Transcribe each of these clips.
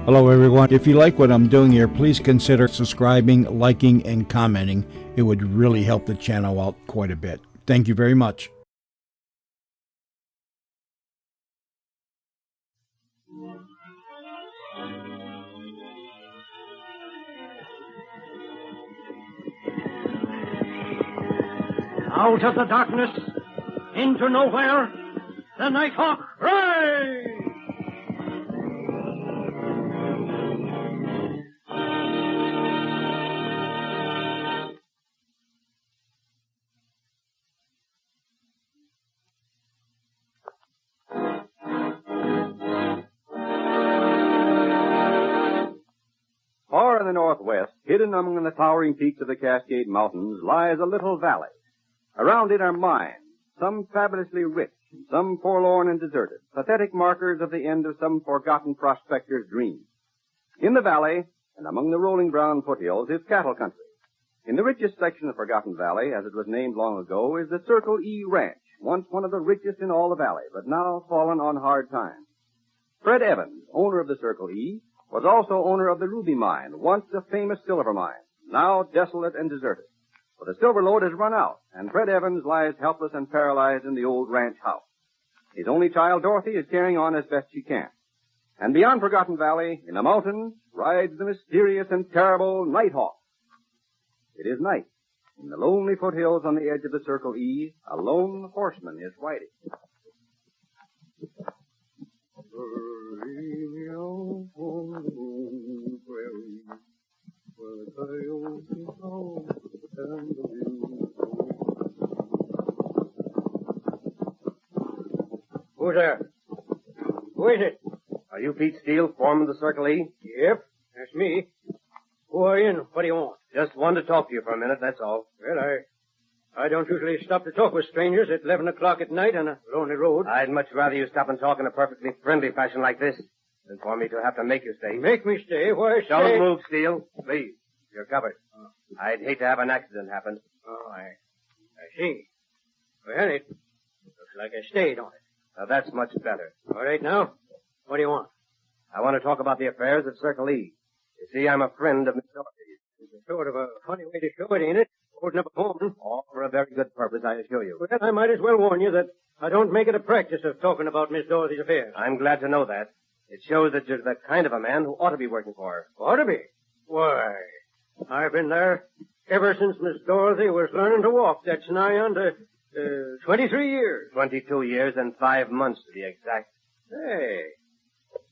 Hello, everyone. If you like what I'm doing here, please consider subscribing, liking, and commenting. It would really help the channel out quite a bit. Thank you very much. Out of the darkness, into nowhere, the Nighthawk rides! Far in the northwest, hidden among the towering peaks of the Cascade Mountains, lies a little valley. Around it are mines, some fabulously rich, some forlorn and deserted, pathetic markers of the end of some forgotten prospector's dream. In the valley, and among the rolling brown foothills, is cattle country. In the richest section of Forgotten Valley, as it was named long ago, is the Circle E Ranch, once one of the richest in all the valley, but now fallen on hard times. Fred Evans, owner of the Circle E, was also owner of the Ruby Mine, once a famous silver mine, now desolate and deserted. For the silver load has run out, and Fred Evans lies helpless and paralyzed in the old ranch house. His only child, Dorothy, is carrying on as best she can. And beyond Forgotten Valley, in the mountains, rides the mysterious and terrible Nighthawk. It is night. In the lonely foothills on the edge of the Circle E, a lone horseman is riding. Who's there? Who is it? Are you Pete Steele, foreman of the Circle E? Yep, that's me. Who are you and what do you want? Just wanted to talk to you for a minute, that's all. Well, I don't usually stop to talk with strangers at 11 o'clock at night on a lonely road. I'd much rather you stop and talk in a perfectly friendly fashion like this than for me to have to make you stay. Make me stay? Why, stay? Don't move, Steele. Please. You're covered. I'd hate to have an accident happen. Oh, I see. Well, it looks like I stayed on it. Now, that's much better. All right, now, what do you want? I want to talk about the affairs at Circle E. You see, I'm a friend of Miss Doherty's. It's sort of a funny way to show it, ain't it? Holding up a phone. All for a very good purpose, I assure you. Well, I might as well warn you that I don't make it a practice of talking about Miss Dorothy's affairs. I'm glad to know that. It shows that you're the kind of a man who ought to be working for her. Ought to be? Why, I've been there ever since Miss Dorothy was learning to walk. That's nigh on to 23 years. 22 years and 5 months, to be exact. Hey,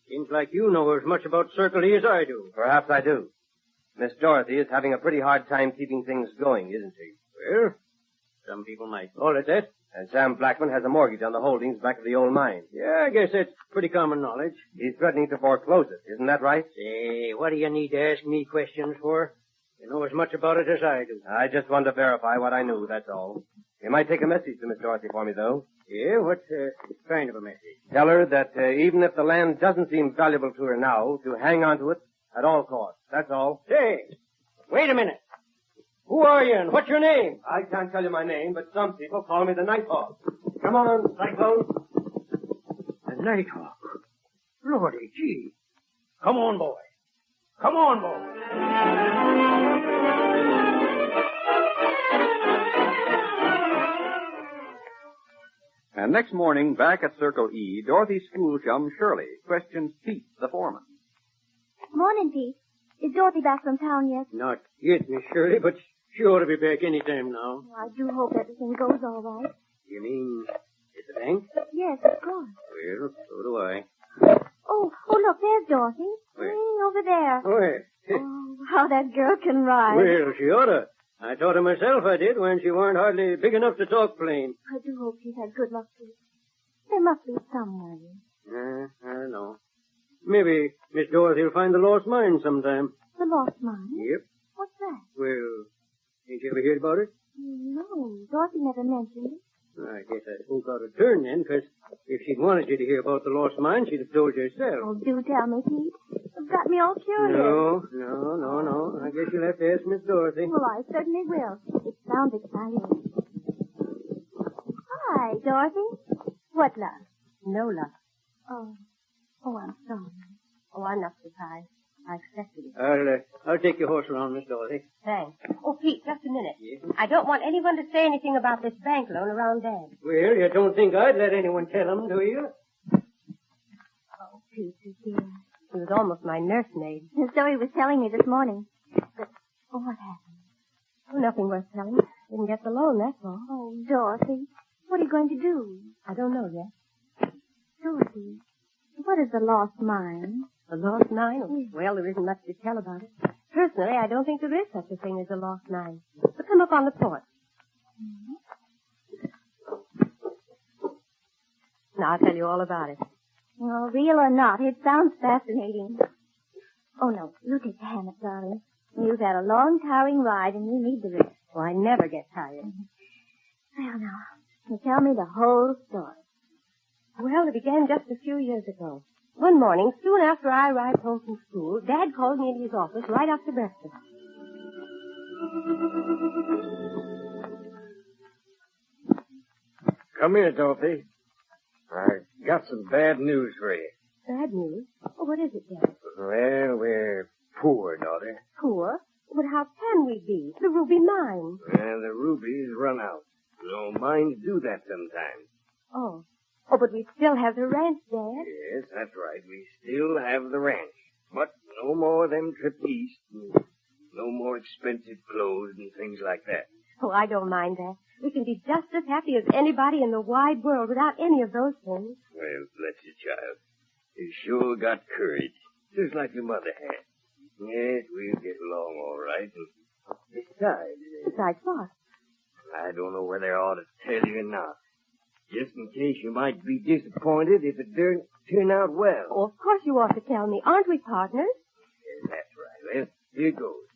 seems like you know as much about Circle E as I do. Perhaps I do. Miss Dorothy is having a pretty hard time keeping things going, isn't she? Well, some people might call it that. And Sam Blackman has a mortgage on the holdings back of the old mine. Yeah, I guess that's pretty common knowledge. He's threatening to foreclose it. Isn't that right? Say, what do you need to ask me questions for? You know as much about it as I do. I just wanted to verify what I knew, that's all. You might take a message to Miss Dorothy for me, though. Yeah, what kind of a message? Tell her that even if the land doesn't seem valuable to her now, to hang on to it at all costs. That's all. Say, wait a minute. Who are you and what's your name? I can't tell you my name, but some people call me the Nighthawk. Come on, Cyclone. The Nighthawk. Lordy gee. Come on, boy. Come on, boy. And next morning, back at Circle E, Dorothy's school chum, Shirley, questions Pete, the foreman. Morning, Pete. Is Dorothy back from town yet? Not yet, Miss Shirley, but she ought to be back any time now. Oh, I do hope everything goes all right. You mean at the bank? Yes, of course. Well, so do I. Oh, look, there's Dorothy. Where? Way over there. Where? Oh, how that girl can ride. Well, she oughta. I taught her myself, I did, when she weren't hardly big enough to talk plain. I do hope she's had good luck, Pete. There must be some way. I don't know. Maybe Miss Dorothy will find the lost mine sometime. The lost mine? Yep. What's that? Well, ain't you ever heard about it? No, Dorothy never mentioned it. I guess I spoke out of turn then, because if she'd wanted you to hear about the lost mine, she'd have told you herself. Oh, do tell me, Pete. You've got me all curious. No. I guess you'll have to ask Miss Dorothy. Well, I certainly will. It sounds exciting. Hi, Dorothy. What luck? No luck. Oh, I'm sorry. Oh, I'm not surprised. I expected it. I'll take your horse around, Miss Dorothy. Thanks. Oh, Pete, just a minute. Yes? I don't want anyone to say anything about this bank loan around Dad. Well, you don't think I'd let anyone tell him, do you? Oh, Pete, dear. He was almost my nursemaid. So he was telling me this morning. But what happened? Oh, nothing worth telling. Didn't get the loan, that's all. Oh, Dorothy, what are you going to do? I don't know yet. Dorothy, what is the lost mine? A lost mine? Well, there isn't much to tell about it. Personally, I don't think there is such a thing as a lost mine. But come up on the porch. Now, I'll tell you all about it. Well, real or not, it sounds fascinating. Oh, no, you take the hammock, darling. You've had a long, tiring ride, and you need the rest. Oh, I never get tired. Well, now, you tell me the whole story. Well, it began just a few years ago. One morning, soon after I arrived home from school, Dad called me into his office right after breakfast. Come here, Dorothy. I got some bad news for you. Bad news? Oh, what is it, Dad? Well, we're poor, daughter. Poor? But how can we be? The ruby mine. Well, the rubies run out. No, mines do that sometimes. Oh. Oh, but we still have the ranch, Dad. Yes, that's right. We still have the ranch. But no more of them trips east. And no more expensive clothes and things like that. Oh, I don't mind that. We can be just as happy as anybody in the wide world without any of those things. Well, bless you, child. You sure got courage, just like your mother had. Yes, we'll get along all right. And Besides what? I don't know whether I ought to tell you or not. Just in case you might be disappointed if it don't turn out well. Oh, of course you ought to tell me. Aren't we partners? Yes, that's right. Well, here goes.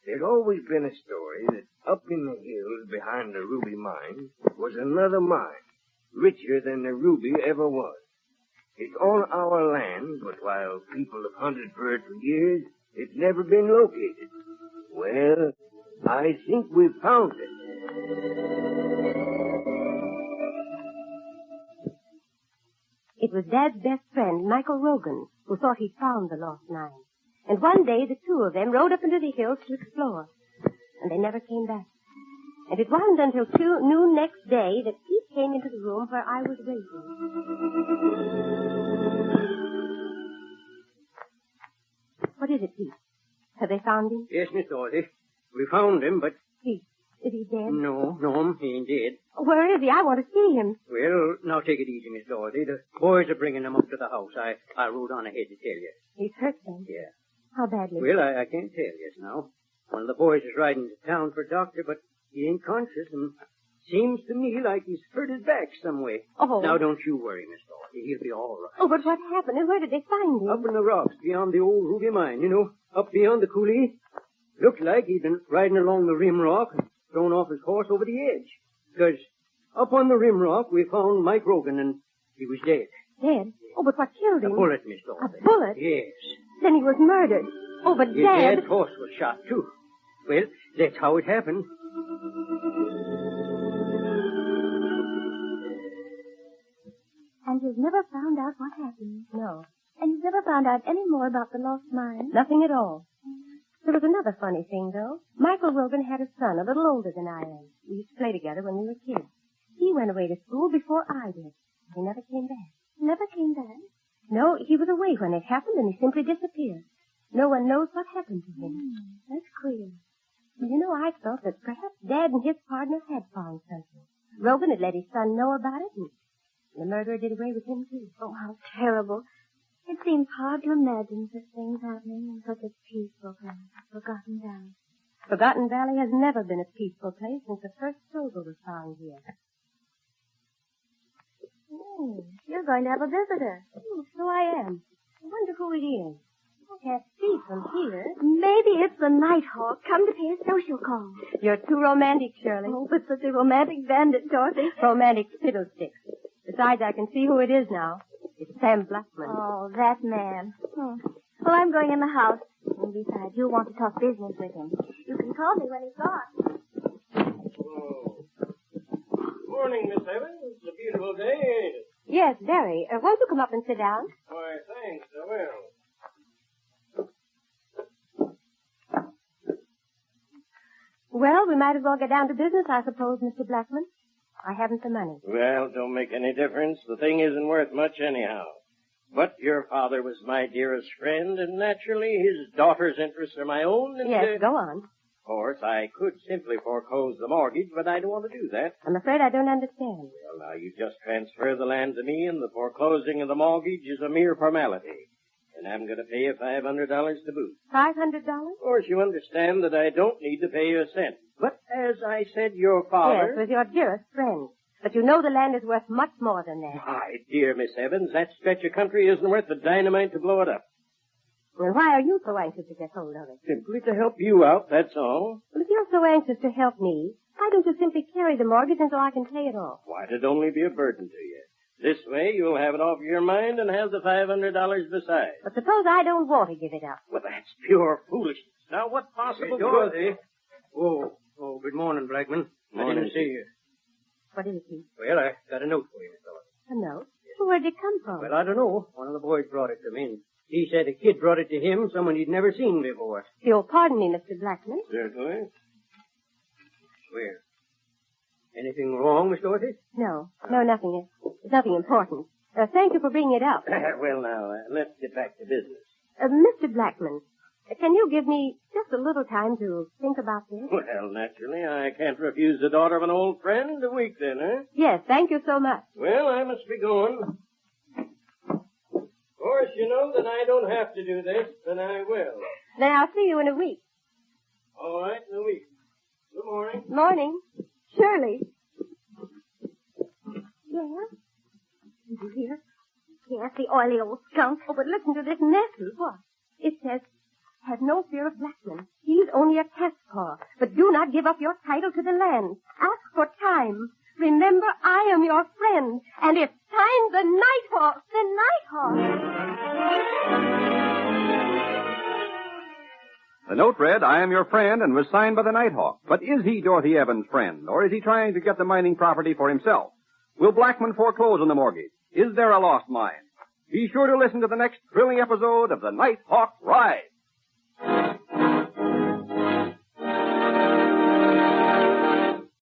There's always been a story that up in the hills behind the ruby mine was another mine, richer than the ruby ever was. It's on our land, but while people have hunted for it for years, it's never been located. Well, I think we've found it. It was Dad's best friend, Michael Rogan, who thought he'd found the lost mine. And one day the two of them rode up into the hills to explore. And they never came back. And it wasn't until noon next day that Pete came into the room where I was waiting. What is it, Pete? Have they found him? Yes, Miss Dorothy. We found him, but... Pete, is he dead? No, he ain't dead. Where is he? I want to see him. Well, now take it easy, Miss Dorothy. The boys are bringing him up to the house. I rode on ahead to tell you. He's hurt then? Yeah. How badly? Well, I can't tell you now. One of the boys is riding to town for a doctor, but he ain't conscious, and seems to me like he's hurt his back some way. Oh. Now, don't you worry, Miss Dorothy. He'll be all right. Oh, but what happened, and where did they find him? Up in the rocks beyond the old ruby mine, you know, up beyond the coulee. Looked like he'd been riding along the rim rock and thrown off his horse over the edge. Because up on the rim rock, we found Mike Rogan, and he was dead. Dead? Oh, but what killed him? A bullet, Miss Dorothy. A bullet? Yes. Then he was murdered. Oh, but His Dad... dad's horse was shot, too. Well, that's how it happened. And you've never found out what happened. No. And you've never found out any more about the lost mine. Nothing at all. There was another funny thing, though. Michael Rogan had a son a little older than I am. We used to play together when we were kids. He went away to school before I did. He never came back. Never came back? No, he was away when it happened, and he simply disappeared. No one knows what happened to him. That's queer. Well, you know, I thought that perhaps Dad and his partner had found something. Rogan had let his son know about it, and the murderer did away with him, too. Oh, how terrible. It seems hard to imagine such things happening in such a peaceful place, Forgotten Valley. Forgotten Valley has never been a peaceful place since the first silver was found here. Oh, you're going to have a visitor. Oh, so I am. I wonder who it is. I can't see from here. Maybe it's the Nighthawk come to pay a social call. You're too romantic, Shirley. Oh, but such a romantic bandit, Dorothy. Romantic fiddlesticks. Besides, I can see who it is now. It's Sam Blackman. Oh, that man. Well, I'm going in the house. And besides, you'll want to talk business with him. You can call me when he's gone. Oh. Morning, Miss Evans. It's a beautiful day, ain't it? Yes, very. Won't you come up and sit down? Why, thanks, I will. Well, we might as well get down to business, I suppose, Mr. Blackman. I haven't the money. Well, don't make any difference. The thing isn't worth much anyhow. But your father was my dearest friend, and naturally his daughter's interests are my own. And, Yes, go on. Of course, I could simply foreclose the mortgage, but I don't want to do that. I'm afraid I don't understand. Well, now, you just transfer the land to me, and the foreclosing of the mortgage is a mere formality. And I'm going to pay you $500 to boot. $500? Of course, you understand that I don't need to pay you a cent. But as I said, your father... Yes, with your dearest friend. But you know the land is worth much more than that. My dear Miss Evans, that stretch of country isn't worth the dynamite to blow it up. Well, why are you so anxious to get hold of it? Simply to help you out, that's all. Well, if you're so anxious to help me, why don't you simply carry the mortgage until I can pay it off? Why, it'd only be a burden to you. This way, you'll have it off your mind and have the $500 besides. But suppose I don't want to give it up. Well, that's pure foolishness. Now, what possible... Dorothy. Oh, good morning, Blackman. I didn't see you. What is it, Pete? Well, I got a note for you, Miss Dorothy. A note? Well, where'd it come from? Well, I don't know. One of the boys brought it to me, and he said a kid brought it to him, someone he'd never seen before. You'll pardon me, Mr. Blackman. Certainly. Well, anything wrong, Miss Dorothy? No, nothing. It's nothing important. Thank you for bringing it up. Well, now, let's get back to business. Mr. Blackman, can you give me just a little time to think about this? Well, naturally, I can't refuse the daughter of an old friend. A week then, huh? Yes, thank you so much. Well, I must be going. Of course, you know that I don't have to do this, and I will. Then I'll see you in a week. All right, in a week. Good morning. Morning. Shirley. Yes? Did you hear? Yes, the oily old skunk. Oh, but listen to this message. What? It says, have no fear of Blackman. He's only a test paw. But do not give up your title to the land. Ask for time. Remember, I am your friend. And it's signed the Nighthawk. The Nighthawk. The note read, I am your friend, and was signed by the Nighthawk. But is he Dorothy Evans' friend, or is he trying to get the mining property for himself? Will Blackman foreclose on the mortgage? Is there a lost mine? Be sure to listen to the next thrilling episode of the Nighthawk Ride.